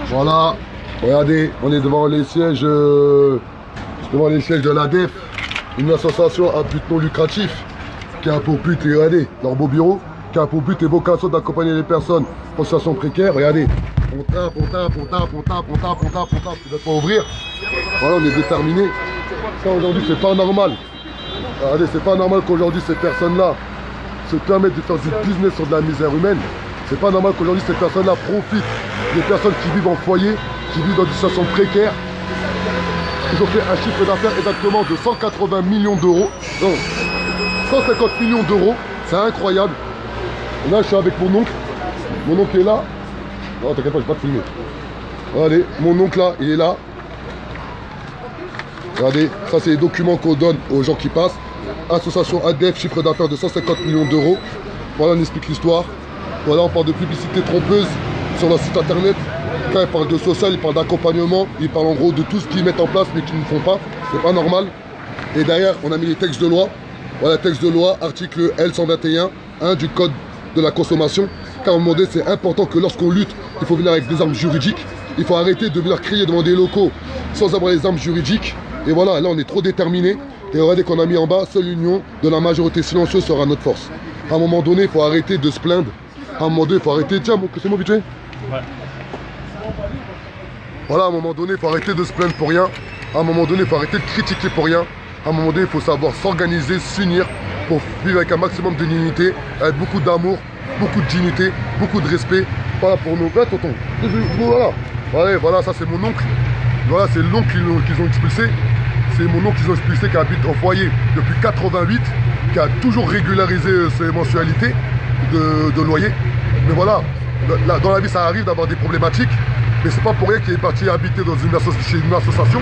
Voilà, regardez, on est devant les sièges de l'ADEF, une association à but non lucratif qui a pour but, regardez, leur beau bureau, qui a pour but et vocation d'accompagner les personnes en situation précaire. Regardez, on tape, tu ne pas ouvrir. Voilà, on est déterminé. Ça aujourd'hui, c'est pas normal. Regardez, c'est pas normal qu'aujourd'hui ces personnes-là se permettent de faire du business sur de la misère humaine. C'est pas normal qu'aujourd'hui ces personnes-là profitent des personnes qui vivent en foyer, qui vivent dans des situations précaires. Ils ont fait un chiffre d'affaires exactement de 180 millions d'euros. Non, 150 millions d'euros. C'est incroyable. Et là, je suis avec mon oncle. Mon oncle est là. Non, t'inquiète pas, je vais pas te filmer. Regardez, mon oncle là, il est là. Regardez, ça c'est les documents qu'on donne aux gens qui passent. Association ADEF, chiffre d'affaires de 150 millions d'euros. Voilà, on explique l'histoire. Voilà, on parle de publicité trompeuse sur leur site internet. Quand ils parlent de social, ils parlent d'accompagnement, ils parlent en gros de tout ce qu'ils mettent en place mais qu'ils ne font pas. C'est pas normal. Et derrière, on a mis les textes de loi. Voilà, texte de loi, article L121, 1 du code de la consommation. Car à un moment donné, c'est important que lorsqu'on lutte, il faut venir avec des armes juridiques. Il faut arrêter de venir crier devant des locaux sans avoir les armes juridiques. Et voilà, là on est trop déterminés. Et regardez qu'on a mis en bas, seule l'union de la majorité silencieuse sera notre force. À un moment donné, il faut arrêter de se plaindre. À un moment donné, il faut arrêter. Tiens, c'est moi vite fait. Ouais. Voilà, à un moment donné, il faut arrêter de se plaindre pour rien. À un moment donné, il faut arrêter de critiquer pour rien. À un moment donné, il faut savoir s'organiser, s'unir pour vivre avec un maximum de dignité, avec beaucoup d'amour, beaucoup de dignité, beaucoup de respect. Voilà pour nous. Là, tonton. Voilà. Voilà, ça c'est mon oncle. Voilà, c'est l'oncle qu'ils ont expulsé. C'est mon oncle qu'ils ont expulsé qui habite au foyer depuis 88, qui a toujours régularisé ses mensualités de loyer. Mais voilà, dans la vie ça arrive d'avoir des problématiques, mais c'est pas pour rien qu'il est parti habiter dans chez une association,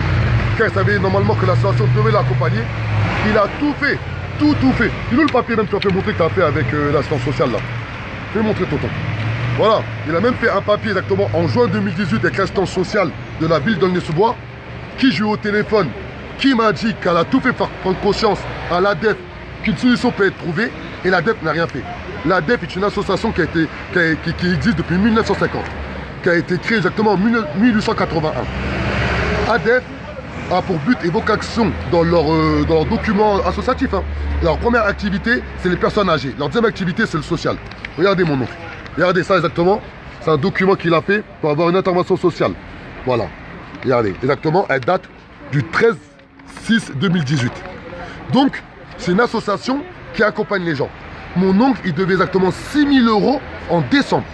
car il savait normalement que l'association devait l'accompagner. Il a tout fait, tout fait. Dis-nous le papier même que tu as fait montrer que tu as fait avec l'assistance sociale là. Fais montrer tonton. Voilà, il a même fait un papier exactement en juin 2018 avec l'assistance sociale de la ville d'Aulnay-sous-Bois, qui joue au téléphone, qui m'a dit qu'elle a tout fait pour prendre conscience à l'ADEF qu'une solution peut être trouvée, et l'ADEF n'a rien fait. L'ADEF est une association qui existe depuis 1950, qui a été créée exactement en 1881. ADEF a pour but et vocation dans leur document associatif. Hein. Leur première activité, c'est les personnes âgées. Leur deuxième activité, c'est le social. Regardez mon oncle. Regardez ça exactement. C'est un document qu'il a fait pour avoir une intervention sociale. Voilà. Regardez. Exactement, elle date du 13/6/2018. Donc, c'est une association qui accompagne les gens. Mon oncle, il devait exactement 6 000 € en décembre.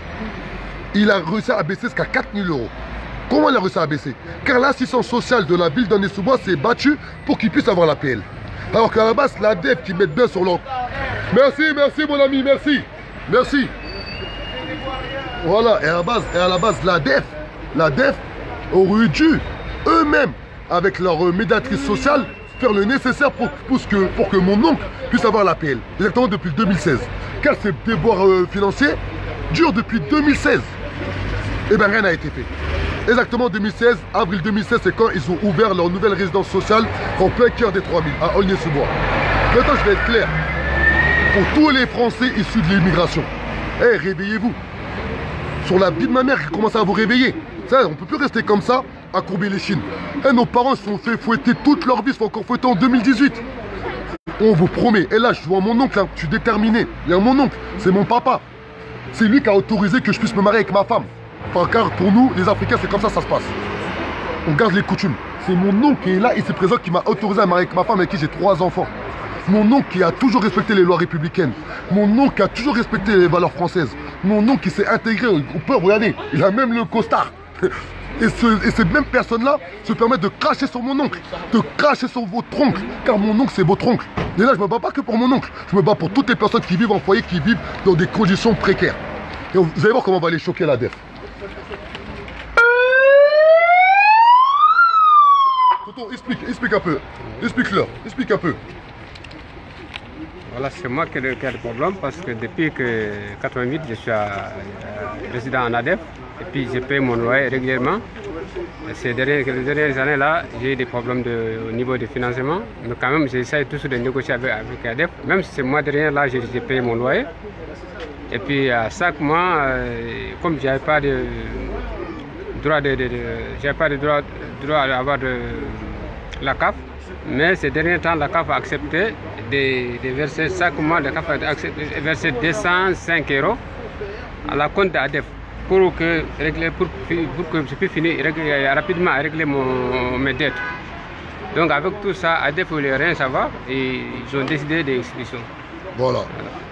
Il a réussi à baisser jusqu'à 4 000 €. Comment il a réussi à baisser? Car l'assistance sociale de la ville d'Aulnay-sous-Bois s'est battue pour qu'il puisse avoir l'APL. Alors qu'à la base, l'ADEF qui met bien sur leur... Merci mon ami, merci. Merci. Voilà, et à la base, l'ADEF aurait dû eux-mêmes, avec leur médiatrice sociale, faire le nécessaire pour que mon oncle puisse avoir l'APL. Exactement depuis 2016. Car ces déboires financiers durent depuis 2016. Et bien rien n'a été fait. Exactement 2016, avril 2016, c'est quand ils ont ouvert leur nouvelle résidence sociale en plein cœur des 3000, à Aulnay-sous-Bois. Maintenant, je vais être clair. Pour tous les Français issus de l'immigration, réveillez-vous. Sur la vie de ma mère, commencez à vous réveiller. Ça, on ne peut plus rester comme ça, à courber les chines. Nos parents se sont fait fouetter toute leur vie, se sont encore fouettés en 2018. On vous promet. Et là, je vois mon oncle, hein, je suis déterminé. Il y a mon oncle, c'est mon papa. C'est lui qui a autorisé que je puisse me marier avec ma femme. Enfin, car pour nous, les Africains, c'est comme ça se passe. On garde les coutumes. C'est mon oncle qui est là, ici présent, qui m'a autorisé à me marier avec ma femme, avec qui j'ai 3 enfants. Mon oncle qui a toujours respecté les lois républicaines. Mon oncle qui a toujours respecté les valeurs françaises. Mon oncle qui s'est intégré au peuple, regardez, il a même le costard. Et ces mêmes personnes-là se permettent de cracher sur mon oncle, de cracher sur votre oncle, car mon oncle c'est votre oncle. Et là, je ne me bats pas que pour mon oncle, je me bats pour toutes les personnes qui vivent en foyer, qui vivent dans des conditions précaires. Et vous allez voir comment on va les choquer l'ADEF. Tonton, explique un peu, explique un peu. Voilà, c'est moi qui ai le problème parce que depuis que 88, je suis résident en ADEF et puis je paye mon loyer régulièrement. Ces dernières années-là, j'ai eu des problèmes au niveau du financement, mais quand même, j'essaie toujours de négocier avec ADEF. Même si c'est moi derrière là, j'ai payé mon loyer. Et puis à chaque mois, comme je n'avais pas de droit j'ai pas de droit à avoir de la CAF, mais ces derniers temps, la CAF a accepté de verser chaque mois, la CAF a accepté de verser 205 € à la compte d'ADEF pour que je puisse finir rapidement à régler mes dettes. Donc avec tout ça, ADEF ne voulait rien savoir et ils ont décidé d'expulsion. Voilà.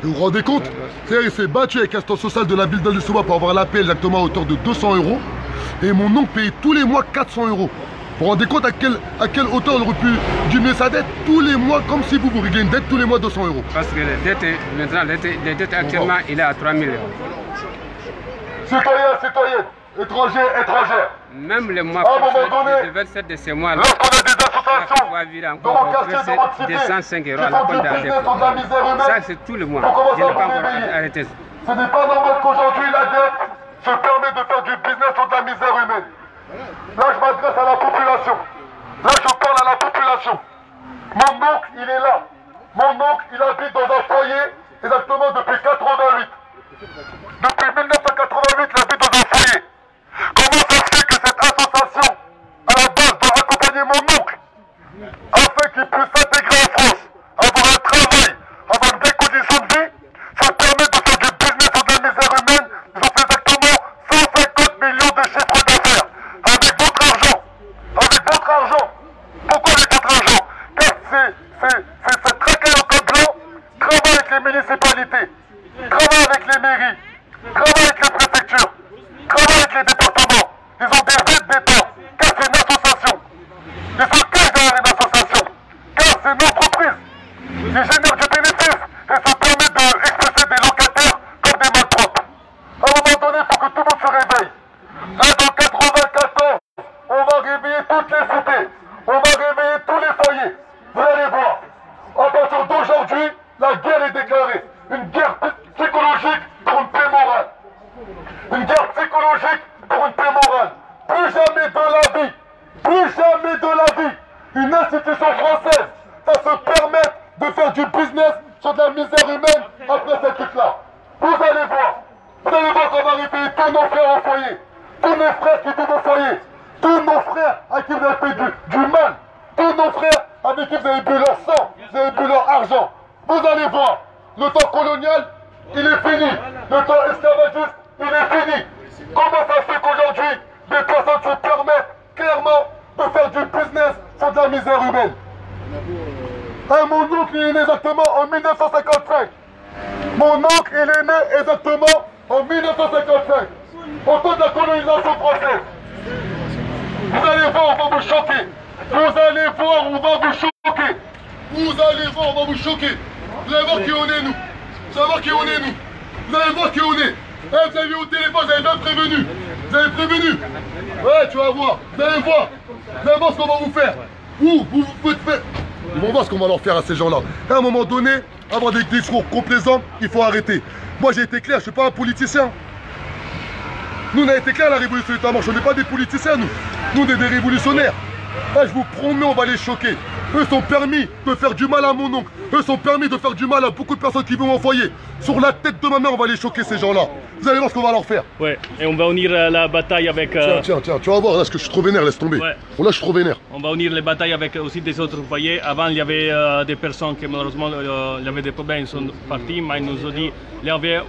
Et vous vous rendez compte? Il s'est battu avec l'instant social de la ville d'Al-Souba pour avoir la paix exactement à hauteur de 200 €. Et mon oncle payait tous les mois 400 €. Vous vous rendez compte à quelle hauteur on aurait pu diminuer sa dette tous les mois, comme si vous réglez une dette tous les mois 200 €. Parce que les dettes actuellement, il est à 3 000 €. Citoyens, citoyennes, étrangers, étrangères. Même les mois prochains, le 27 de ces mois-là, lorsqu'on a des associations dans mon quartier, de votre cité, 205 € à la compte d'ADEF. Ça, c'est tout le mois. Je n'ai pas encore arrêté. Ce n'est pas normal qu'aujourd'hui l'ADEF se permet de faire du business sur de la misère humaine. Là, je m'adresse à la population. Là, je parle à la population. Mon oncle, il est là. Mon oncle, il habite dans un foyer exactement depuis 88. Depuis 1988, il habite dans un foyer. Comment ça se fait que cette association, à la base, doit accompagner mon oncle afin qu'il puisse s'intégrer en France, avoir un travail, avoir des conditions de vie? Ça permet de faire du business sur de la misère humaine. Ils ont fait exactement 150 millions de chiffres d'affaires. Avec votre argent. Avec votre argent. Pourquoi avec votre argent? Car c'est traquer en code blanc, travaille avec les municipalités, travaille avec les mairies, travaille avec les préfectures, travaille avec les départements. Ils ont des aides d'État. Car c'est une association. Ils sont cachés derrière une association. Car c'est une entreprise. Ils génèrent du bénéfice et ça permet d'expulser des locataires comme des malpropres. À un moment donné, il faut que tout le monde se réveille. Dans 94, on va réveiller toutes les cités. On va réveiller tous les foyers. Vous allez voir. À partir d'aujourd'hui, la guerre est déclarée. Une guerre psychologique pour une paix morale. Une guerre psychologique pour une paix morale. Plus jamais de la vie. Plus jamais de la vie. Une institution française va se permettre de faire du business sur de la misère humaine après cette truc-là. Vous allez voir. Vous allez voir qu'on va réveiller tous nos frères au foyer. Tous mes frères qui étaient au foyer. Tous nos frères à qui vous avez fait du mal. Tous nos frères avec qui vous avez bu leur sang, vous avez bu leur argent. Vous allez voir. Le temps colonial, il est fini. Le temps esclavagiste, il est fini. Comment ça se fait qu'aujourd'hui, des personnes se permettent clairement de faire du business sur de la misère humaine? Mon oncle, il est né exactement en 1955. Mon oncle, il est né exactement en 1955. Au temps de la colonisation française. Vous allez voir, on va vous choquer. Vous allez voir, on va vous choquer. Vous allez voir, on va vous choquer. Vous allez voir qui on est, nous. Vous allez voir qui on est, nous. Vous allez voir qui on est. Vous avez vu au téléphone, vous avez bien prévenu. Vous avez prévenu. Ouais, tu vas voir. Vous allez voir. Vous allez voir ce qu'on va vous faire. Vous pouvez faire. Ils vont voir ce qu'on va leur faire à ces gens-là. À un moment donné, avoir des discours complaisants, il faut arrêter. Moi, j'ai été clair, je ne suis pas un politicien. Nous, on a été clair à la révolution d'État marche. On n'est pas des politiciens, nous. Nous, on est des révolutionnaires. Là, je vous promets, on va les choquer. Eux sont permis de faire du mal à mon oncle. Eux sont permis de faire du mal à beaucoup de personnes qui vont m'envoyer. Sur la tête de ma mère, on va les choquer, ces gens-là. Vous allez voir ce qu'on va leur faire. Ouais, et on va unir la bataille avec... Tiens, tu vas voir, là, que je suis trop vénère, laisse tomber. Ouais. Bon, là, je suis trop vénère. On va unir les batailles avec aussi des autres foyers. Avant, il y avait des personnes qui, malheureusement, il y avait des problèmes, ils sont partis. Mais ils nous ont dit, il y avait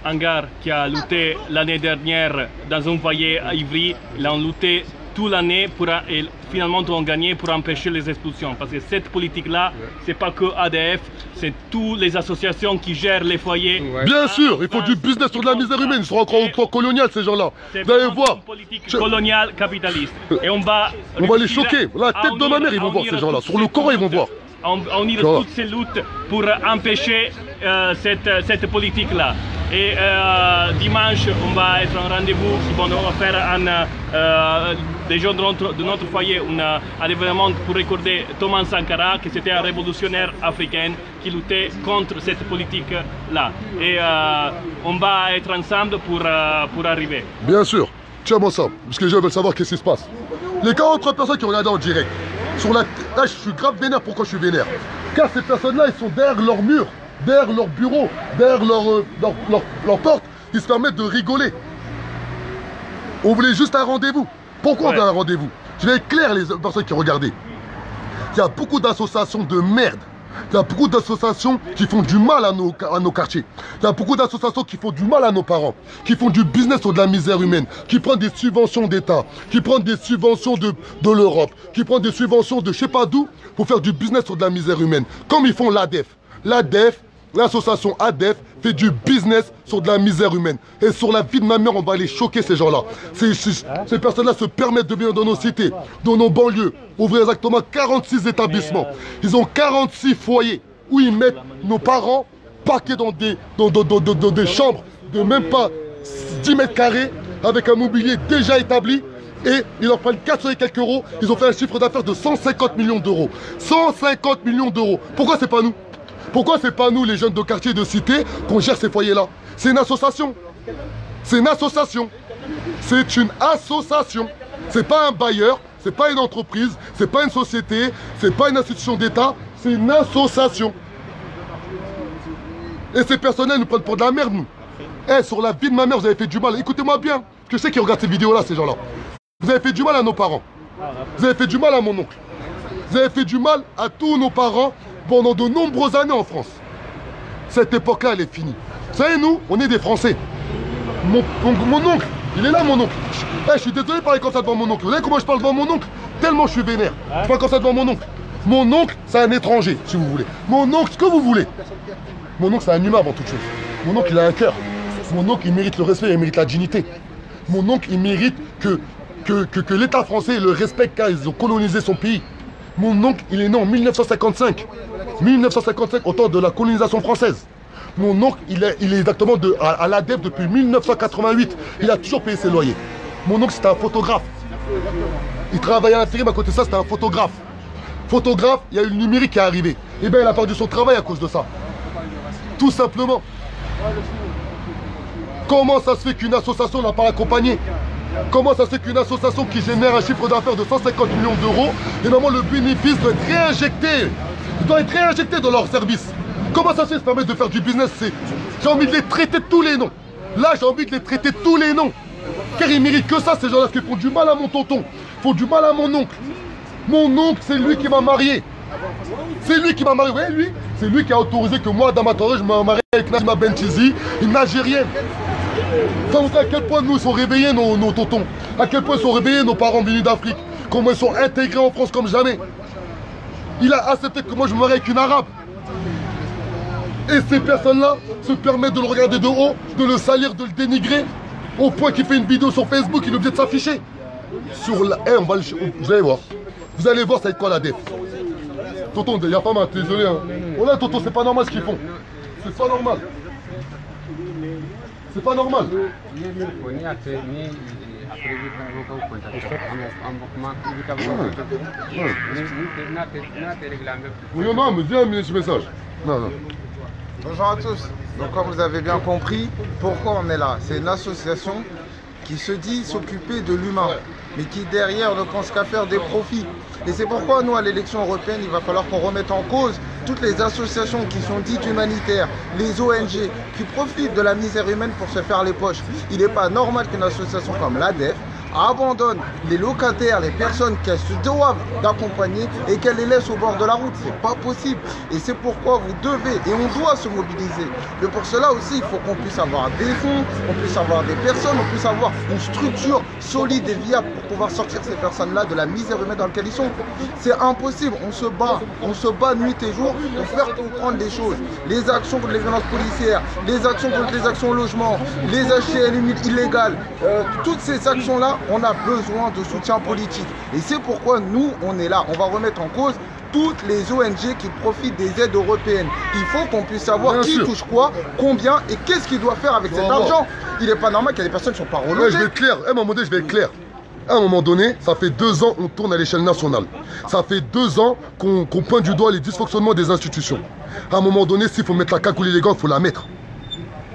un gars qui a lutté l'année dernière dans un foyer à Ivry. Ils ont lutté toute l'année et finalement ils ont gagné pour empêcher les expulsions. Parce que cette politique-là, c'est pas que ADF, c'est toutes les associations qui gèrent les foyers. Ouais. Bien sûr, il faut du business sur de la misère humaine. Ils sont encore au temps colonial, ces gens-là. Vous allez voir. Une politique coloniale capitaliste. Et on va les choquer. La tête de ma mère, ils vont voir ces gens-là. Sur le Coran, ils vont voir. On unir toutes ces luttes pour empêcher cette politique-là. Et dimanche, on va être en rendez-vous. On va faire des gens de notre foyer un événement pour recorder Thomas Sankara, qui était un révolutionnaire africain qui luttait contre cette politique-là. Et on va être ensemble pour arriver. Bien sûr. Tiens-moi ça, parce que les gens veulent savoir qu'est-ce qui se passe. Les 43 personnes qui ont regardé en direct, là, je suis grave vénère. Pourquoi je suis vénère? Car ces personnes-là, ils sont derrière leur mur, derrière leur bureau, derrière leur porte. Ils se permettent de rigoler. On voulait juste un rendez-vous. Pourquoi on veut un rendez-vous? Je vais être clair, les personnes qui regardaient. Il y a beaucoup d'associations de merde. Il y a beaucoup d'associations qui font du mal à nos quartiers. Il y a beaucoup d'associations qui font du mal à nos parents, qui font du business sur de la misère humaine, qui prennent des subventions d'État, qui prennent des subventions de l'Europe, qui prennent des subventions de je sais pas d'où pour faire du business sur de la misère humaine. Comme ils font l'ADEF. L'ADEF, l'association ADEF, fait du business sur de la misère humaine. Et sur la vie de ma mère, on va aller choquer ces gens-là. Ces personnes-là se permettent de venir dans nos cités, dans nos banlieues, ouvrir exactement 46 établissements. Ils ont 46 foyers où ils mettent nos parents parqués dans des chambres de même pas 10 mètres carrés avec un mobilier déjà établi. Et ils leur prennent 400 et quelques euros. Ils ont fait un chiffre d'affaires de 150 millions d'euros. 150 millions d'euros. Pourquoi c'est pas nous? Pourquoi c'est pas nous, les jeunes de quartier, de cité, qu'on gère ces foyers-là? C'est une association. C'est une association. C'est une association. C'est pas un bailleur, c'est pas une entreprise, c'est pas une société, c'est pas une institution d'État, c'est une association. Et ces personnes-là nous prennent pour de la merde, nous. Eh, sur la vie de ma mère, vous avez fait du mal. Écoutez-moi bien, parce que je sais qu'ils regardent ces vidéos-là, ces gens-là. Vous avez fait du mal à nos parents. Vous avez fait du mal à mon oncle. Vous avez fait du mal à tous nos parents pendant de nombreuses années en France. Cette époque-là, elle est finie. Vous savez, nous, on est des Français. Mon oncle, il est là, mon oncle. Je suis désolé de parler comme ça devant mon oncle. Vous savez comment je parle devant mon oncle? Tellement je suis vénère. Je parle comme ça devant mon oncle. Mon oncle, c'est un étranger, si vous voulez. Mon oncle, ce que vous voulez. Mon oncle, c'est un humain avant toute chose. Mon oncle, il a un cœur. Mon oncle, il mérite le respect, il mérite la dignité. Mon oncle, il mérite que l'État français le respecte car ils ont colonisé son pays. Mon oncle, il est né en 1955. 1955, au temps de la colonisation française. Mon oncle, il est exactement à l'ADEF depuis 1988. Il a toujours payé ses loyers. Mon oncle, c'était un photographe. Il travaillait à l'intérim, à côté de ça, c'était un photographe. Photographe, il y a eu le numérique qui est arrivé. Eh bien, il a perdu son travail à cause de ça. Tout simplement. Comment ça se fait qu'une association n'a pas accompagné? Comment ça se fait qu'une association qui génère un chiffre d'affaires de 150 millions d'euros, et normalement le bénéfice doit être réinjecté? Il doit être réinjecté dans leur service. Comment ça se fait qu'ils se permettent de faire du business? J'ai envie de les traiter de tous les noms. Là, j'ai envie de les traiter de tous les noms. Car ils méritent que ça, ces gens-là, qui font du mal à mon tonton, font du mal à mon oncle. Mon oncle, c'est lui qui m'a marié. C'est lui qui m'a marié. Vous voyez, lui, c'est lui qui a autorisé que moi, dans ma Torah, je me marie avec Najma Benchizi, une Algérienne. Ça vous dit à quel point nous, ils sont réveillés, nos tontons. À quel point ils sont réveillés, nos parents venus d'Afrique. Comment ils sont intégrés en France comme jamais. Il a accepté que moi, je me marie avec une Arabe. Et ces personnes-là se permettent de le regarder de haut, de le salir, de le dénigrer, au point qu'il fait une vidéo sur Facebook, il est obligé de s'afficher. Sur la... Eh, vous allez voir. Vous allez voir, ça va être quoi la def. Tonton, il n'y a pas mal, désolé. Hein. Oh là, tonton, c'est pas normal ce qu'ils font. C'est pas normal. C'est pas normal. Oui, non, mais viens amener ce message. Non, non. Bonjour à tous. Donc comme vous avez bien compris, pourquoi on est là? C'est une association qui se dit s'occuper de l'humain, mais qui derrière ne pense qu'à faire des profits. Et c'est pourquoi nous, à l'élection européenne, il va falloir qu'on remette en cause toutes les associations qui sont dites humanitaires, les ONG, qui profitent de la misère humaine pour se faire les poches. Il n'est pas normal qu'une association comme l'ADEF abandonne les locataires, les personnes qu'elles se doivent d'accompagner et qu'elles les laissent au bord de la route. C'est pas possible. Et c'est pourquoi vous devez et on doit se mobiliser. Mais pour cela aussi, il faut qu'on puisse avoir des fonds, qu'on puisse avoir des personnes, on puisse avoir une structure solide et viable pour pouvoir sortir ces personnes-là de la misère humaine dans laquelle ils sont. C'est impossible. On se bat nuit et jour pour faire comprendre les choses. Les actions contre les violences policières, les actions contre les actions au logement, les HCN illégales, toutes ces actions-là, on a besoin de soutien politique. Et c'est pourquoi nous, on est là. On va remettre en cause toutes les ONG qui profitent des aides européennes. Il faut qu'on puisse savoir qui touche quoi, combien et qu'est-ce qu'il doit faire avec cet argent. Il n'est pas normal qu'il y ait des personnes qui ne sont pas relogées. Ouais, je vais être clair. À un moment donné, je vais être clair. À un moment donné, ça fait 2 ans qu'on tourne à l'échelle nationale. Ça fait 2 ans qu'on pointe du doigt les dysfonctionnements des institutions. À un moment donné, s'il faut mettre la cagoule et les gants, il faut la mettre.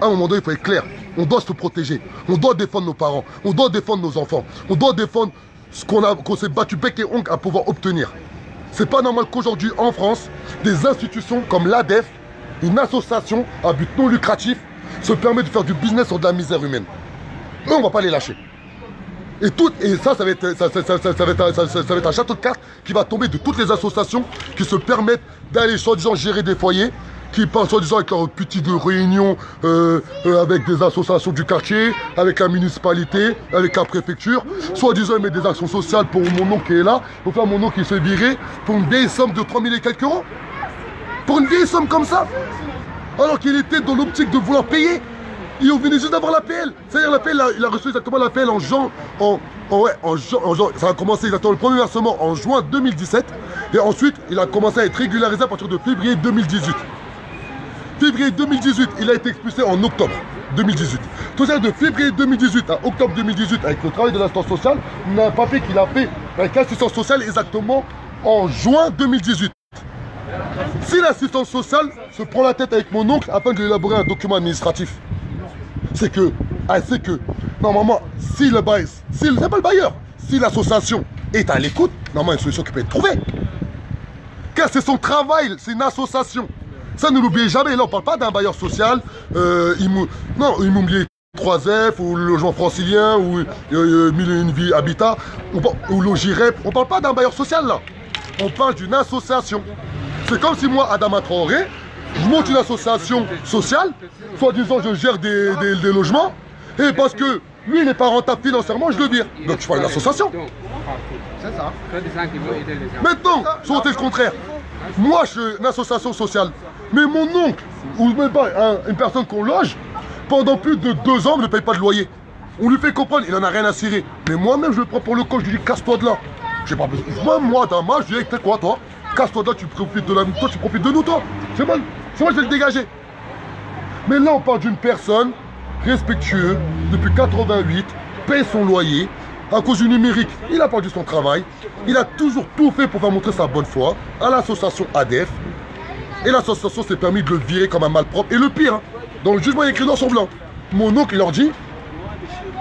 À un moment donné, il faut être clair. On doit se protéger. On doit défendre nos parents. On doit défendre nos enfants. On doit défendre ce qu'on s'est battu bec et ongle à pouvoir obtenir. C'est pas normal qu'aujourd'hui, en France, des institutions comme l'ADEF, une association à but non lucratif, se permettent de faire du business sur de la misère humaine. Eux, on va pas les lâcher. Et ça va être un château de cartes qui va tomber de toutes les associations qui se permettent d'aller soi-disant gérer des foyers, qui parlent soi-disant avec leurs petites réunions avec des associations du quartier, avec la municipalité, avec la préfecture. Soi-disant ils mettent des actions sociales pour mon oncle qui est là, pour faire mon oncle qui se virer pour une vieille somme de 3000 et quelques euros. Pour une vieille somme comme ça. Alors qu'il était dans l'optique de vouloir payer. Il venait juste d'avoir l'APL. C'est-à-dire l'APL, il a reçu exactement l'APL en juin. Ça a commencé exactement le premier versement en juin 2017. Et ensuite, il a commencé à être régularisé à partir de février 2018. Février 2018, il a été expulsé en octobre 2018. Tout ça de février 2018 à octobre 2018 avec le travail de l'assistance sociale, on a un papier qu'il a fait avec l'assistance sociale exactement en juin 2018. Si l'assistance sociale se prend la tête avec mon oncle afin de lui élaborer un document administratif, c'est que normalement, si le bail, c'est pas le bailleur, si l'association est à l'écoute, normalement il y a une solution qui peut être trouvée. Car c'est son travail, c'est une association. Ça, ne l'oubliez jamais. Là, on ne parle pas d'un bailleur social, immobilier 3F, ou le logement francilien, ou une vie habitat, ou Logirep. On ne parle pas d'un bailleur social, là. On parle d'une association. C'est comme si moi, Adama Traoré, je monte une association sociale, soi-disant je gère des logements, et parce que lui, il n'est pas rentable financièrement, je le vire. Donc, je fais une association. C'est ça. Maintenant, c'est le contraire. Moi, je suis une association sociale. Mais mon oncle, ou même pas une personne qu'on loge, pendant plus de 2 ans, ne paye pas de loyer. On lui fait comprendre, il n'en a rien à cirer. Mais moi-même, je le prends pour le coach, je lui dis, casse-toi de là. J'ai pas besoin. Moi, Dama, je lui dis, t'es quoi, toi? Casse-toi de là, tu profites de la toi, tu profites de nous, toi. C'est moi, je vais le dégager. Mais là, on parle d'une personne respectueuse, depuis 88, paye son loyer. À cause du numérique, il a perdu son travail. Il a toujours tout fait pour faire montrer sa bonne foi à l'association ADEF. Et l'association s'est permis de le virer comme un malpropre. Et le pire, dans le jugement, il y a écrit noir sur blanc. Mon oncle, il leur dit,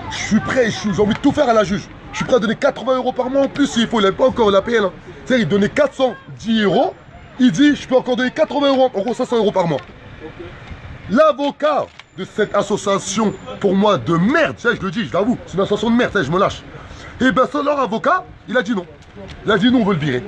je suis prêt, j'ai envie de tout faire à la juge. Je suis prêt à donner 80 € par mois en plus s'il faut. Il n'avait pas encore l'APL. C'est-à-dire, il donnait 410 €. Il dit, je peux encore donner 80 €, en gros 500 € par mois. L'avocat de cette association, pour moi, de merde, je le dis, je l'avoue, c'est une association de merde, je me lâche. Et bien, leur avocat, il a dit non. Il a dit non, on veut le virer.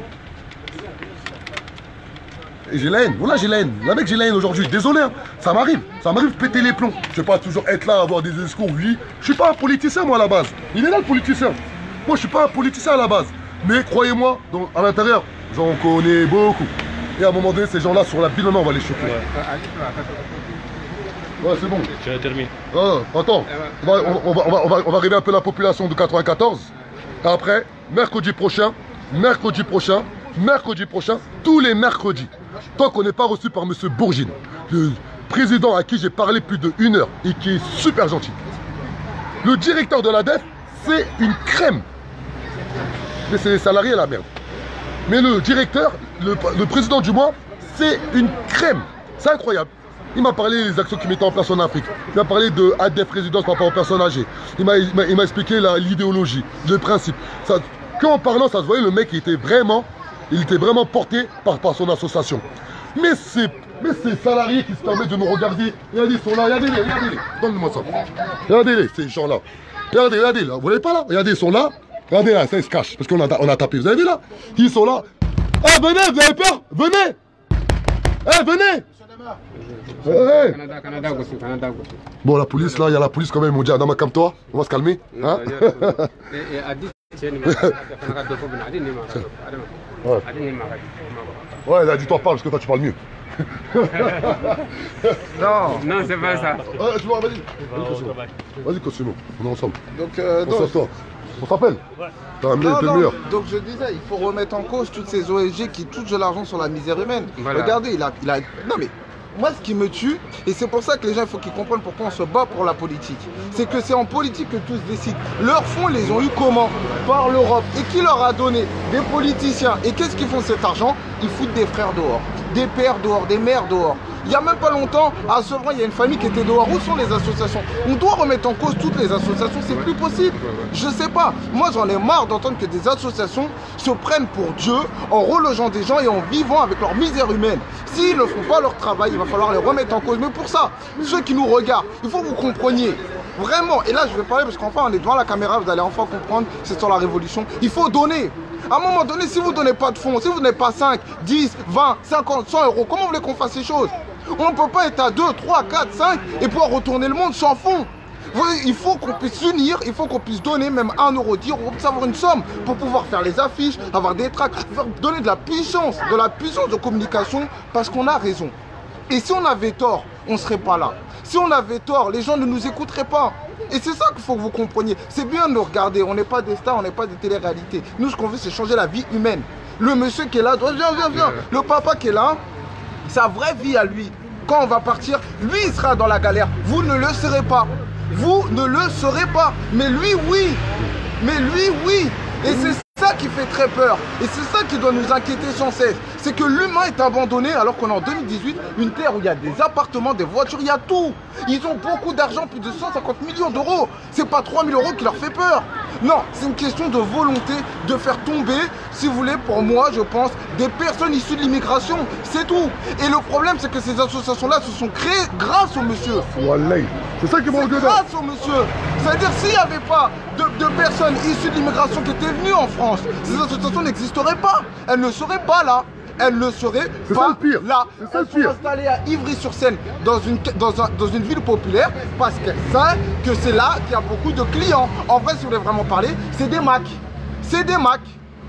Et j'ai la haine, voilà, j'ai la haine. La mec, j'ai la haine aujourd'hui. Désolé, hein. Ça m'arrive de péter les plombs. Je vais pas toujours être là, avoir des discours, oui. Je suis pas un politicien, moi, à la base. Il est là, le politicien. Moi, je suis pas un politicien à la base. Mais croyez-moi, à l'intérieur, j'en connais beaucoup. Et à un moment donné, ces gens-là, sur la bille, on va les choquer. Ouais, c'est bon. Je termine. Ah, attends, on va arriver un peu à la population de 94. Après, mercredi prochain, tous les mercredis, tant qu'on n'est pas reçu par M. Bourgine, le président à qui j'ai parlé plus de 1 heure et qui est super gentil. Le directeur de l'ADEF, c'est une crème. Mais c'est les salariés la merde. Mais le directeur, le président du mois, c'est une crème. C'est incroyable. Il m'a parlé des actions qu'il mettait en place en Afrique. Il m'a parlé de ADEF résidence par rapport aux personnes âgées. Il m'a expliqué l'idéologie, le principe. Qu'en parlant, ça se voyait, le mec il était vraiment porté par son association. Mais ces salariés qui se permettent de nous regarder, regardez, ils sont là, regardez-les. Donne-moi ça. Regardez-les, ces gens-là. Regardez, là. Vous voyez pas là? Regardez, ils sont là. Regardez là, ça ils se cachent. Parce qu'on a tapé. Vous avez vu là? Ils sont là. Ah, venez, vous avez peur? Venez! Venez! Canada. Bon, la police là, il y a la police quand même, ils m'ont dit Adama, calme-toi, on va se calmer. Hein? Ouais, il a dit toi parle parce que toi tu parles mieux. Non, c'est pas ça. Vas-y, continue, on est ensemble. Donc, on s'appelle. Donc je disais, il faut remettre en cause toutes ces ONG qui touchent de l'argent sur la misère humaine. Voilà. Regardez, non mais, moi ce qui me tue, et c'est pour ça que les gens, il faut qu'ils comprennent pourquoi on se bat pour la politique. C'est que c'est en politique que tous décident. Leurs fonds, ils les ont eu comment? Par l'Europe. Et qui leur a donné? Des politiciens. Et qu'est-ce qu'ils font cet argent? Ils foutent des frères dehors, des pères dehors, des mères dehors. Il n'y a même pas longtemps, à Sevran, il y a une famille qui était dehors. Où sont les associations? On doit remettre en cause toutes les associations, c'est plus possible. Je sais pas. Moi, j'en ai marre d'entendre que des associations se prennent pour Dieu en relogeant des gens et en vivant avec leur misère humaine. S'ils ne font pas leur travail, il va falloir les remettre en cause. Mais pour ça, ceux qui nous regardent, il faut que vous compreniez. Vraiment, et là je vais parler parce qu'enfin on est devant la caméra, vous allez enfin comprendre, c'est sur la révolution. Il faut donner. À un moment donné, si vous ne donnez pas de fonds, si vous n'avez pas 5, 10, 20, 50, 100 euros, comment vous voulez qu'on fasse ces choses? On ne peut pas être à 2, 3, 4, 5 et pouvoir retourner le monde sans fonds. Il faut qu'on puisse s'unir, il faut qu'on puisse donner même 1 euro, 10 euros, on puisse avoir une somme pour pouvoir faire les affiches, avoir des tracts, donner de la puissance de communication parce qu'on a raison. Et si on avait tort, on ne serait pas là. Si on avait tort, les gens ne nous écouteraient pas. Et c'est ça qu'il faut que vous compreniez. C'est bien de nous regarder, on n'est pas des stars, on n'est pas des télé-réalités. Nous, ce qu'on veut, c'est changer la vie humaine. Le monsieur qui est là, viens. Le papa qui est là, sa vraie vie à lui. Quand on va partir, lui, il sera dans la galère. Vous ne le serez pas. Vous ne le serez pas. Mais lui, oui. Mais lui, oui. Et c'est ça qui fait très peur. Et c'est ça qui doit nous inquiéter sans cesse. C'est que l'humain est abandonné alors qu'on est en 2018, une terre où il y a des appartements, des voitures, il y a tout. Ils ont beaucoup d'argent, plus de 150 millions d'euros. C'est pas 3 000 euros qui leur fait peur. Non, c'est une question de volonté de faire tomber, si vous voulez, pour moi, je pense, des personnes issues de l'immigration. C'est tout. Et le problème, c'est que ces associations-là se sont créées grâce au monsieur. Wallahi. C'est ça qui manque dedans. Grâce au monsieur. C'est-à-dire, s'il n'y avait pas de personnes issues de l'immigration qui étaient venues en France, ces associations n'existeraient pas. Elles ne seraient pas là. Elle ne serait pas là. Elles sont installées à Ivry-sur-Seine, dans une ville populaire, parce qu'elles savent que c'est là qu'il y a beaucoup de clients. En vrai, si vous voulez vraiment parler, c'est des Macs. C'est des Macs.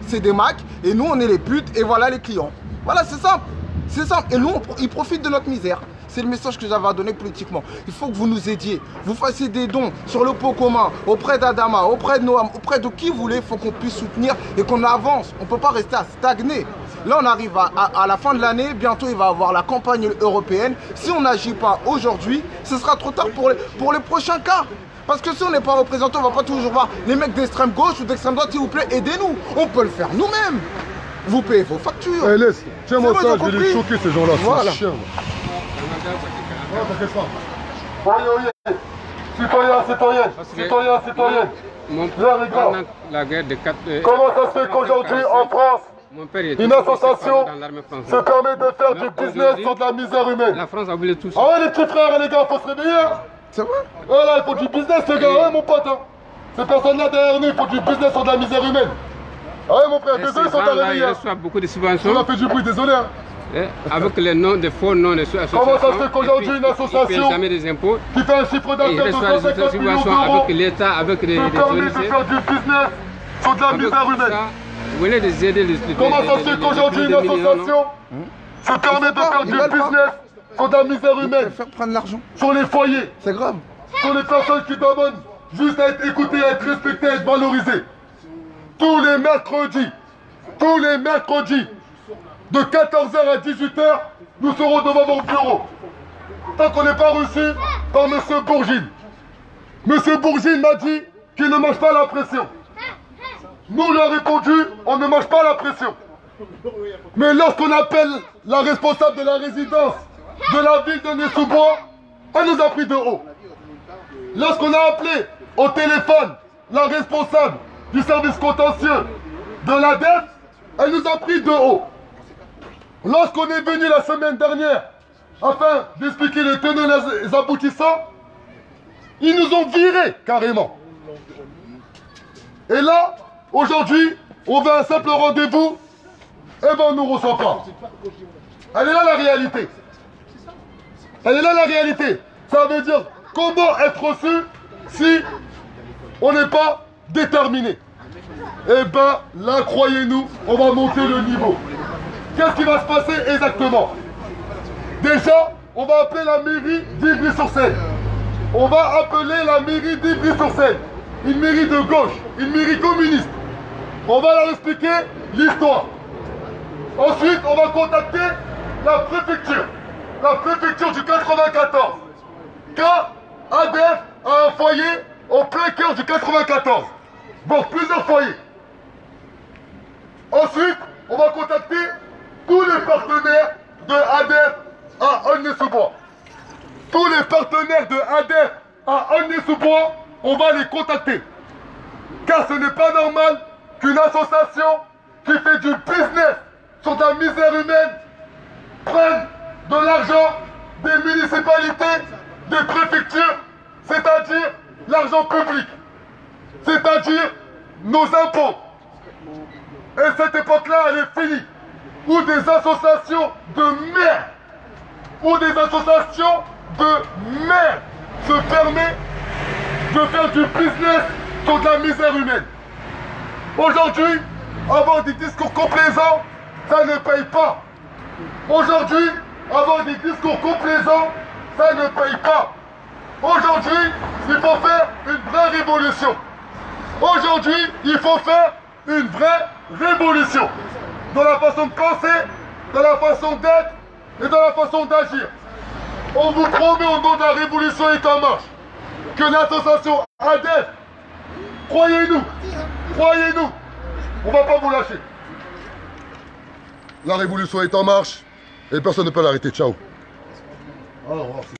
C'est des Macs, et nous, on est les putes, et voilà les clients. Voilà, c'est simple. C'est simple. Et nous, ils profitent de notre misère. C'est le message que j'avais à donner politiquement. Il faut que vous nous aidiez. Vous fassiez des dons sur le pot commun, auprès d'Adama, auprès de Noam, auprès de qui vous voulez. Il faut qu'on puisse soutenir et qu'on avance. On ne peut pas rester à stagner. Là, on arrive à la fin de l'année. Bientôt, il va y avoir la campagne européenne. Si on n'agit pas aujourd'hui, ce sera trop tard pour les prochains cas. Parce que si on n'est pas représenté, on ne va pas toujours voir les mecs d'extrême gauche ou d'extrême droite, s'il vous plaît, aidez-nous. On peut le faire nous-mêmes. Vous payez vos factures. Hey, laisse, tiens-moi ça, je vais les choquer ces gens-là. Voilà. Non, t'inquiète pas. Citoyen. Pendant la guerre de 4... Comment ça se fait qu'aujourd'hui en France, une association se permet de faire du business sur de la misère humaine? La France a oublié tout ça. Ah ouais, les petits frères, les gars, faut se réveiller. C'est vrai? Voilà, il faut du business, les gars, ouais, mon pote. Hein. Ces personnes-là derrière nous, il faut du business sur de la misère humaine. Ah ouais, mon frère, désolé, ils sont à réveiller. Ils reçoivent beaucoup de subventions. On a fait du bruit, désolé. Hein. Avec les noms, des faux noms de associations. Comment ça se fait qu'aujourd'hui une association qui ne paie jamais des impôts, qui fait un chiffre d'affaires de 150 millions d'euros avec l'État, avec les ONG, permet de faire du business sur de la misère humaine? Vous venez de aider les... Comment ça se fait qu'aujourd'hui une association se permet de faire du business sur de la misère humaine? Faire prendre l'argent. Sur les foyers, C'est grave. sur les personnes qui demandent juste à être écoutées, à être respectées, à être valorisées. Tous les mercredis, de 14h à 18h, nous serons devant mon bureau. Tant qu'on n'est pas reçu par M. Bourgine. M. Bourgine m'a dit qu'il ne mange pas la pression. Nous lui avons répondu, on ne mange pas la pression. Mais lorsqu'on appelle la responsable de la résidence de la ville de Nez-sous-Bois, elle nous a pris de haut. Lorsqu'on a appelé au téléphone la responsable du service contentieux de l'ADEF, elle nous a pris de haut. Lorsqu'on est venu la semaine dernière afin d'expliquer les tenants et les aboutissants, ils nous ont virés carrément. Et là, aujourd'hui, on veut un simple rendez-vous, et ben on ne nous reçoit pas. Elle est là la réalité. Elle est là la réalité. Ça veut dire comment être reçu si on n'est pas déterminé. Et ben là, croyez-nous, on va monter le niveau. Qu'est-ce qui va se passer exactement? Déjà, on va appeler la mairie d'Ivry-sur-Seine. On va appeler la mairie d'Ivry-sur-Seine. Une mairie de gauche, une mairie communiste. On va leur expliquer l'histoire. Ensuite, on va contacter la préfecture du 94. Car ADF a un foyer au plein cœur du 94. Donc plusieurs foyers. Ensuite, on va contacter tous les partenaires de ADF à Aulnay-sous-Bois. Tous les partenaires de ADF à Aulnay-sous-Bois, on va les contacter. Car ce n'est pas normal qu'une association qui fait du business sur de la misère humaine prenne de l'argent des municipalités, des préfectures, c'est-à-dire l'argent public, c'est-à-dire nos impôts. Et cette époque-là, elle est finie. Où des associations de merde, se permettent de faire du business sur de la misère humaine. Aujourd'hui, avoir des discours complaisants, ça ne paye pas. Aujourd'hui, avoir des discours complaisants, ça ne paye pas. Aujourd'hui, il faut faire une vraie révolution. Aujourd'hui, il faut faire une vraie révolution. Dans la façon de penser, dans la façon d'être et dans la façon d'agir. On vous promet au nom de la révolution est en marche que l'association ADEF, croyez-nous, on ne va pas vous lâcher. La révolution est en marche et personne ne peut l'arrêter. Ciao. Au revoir.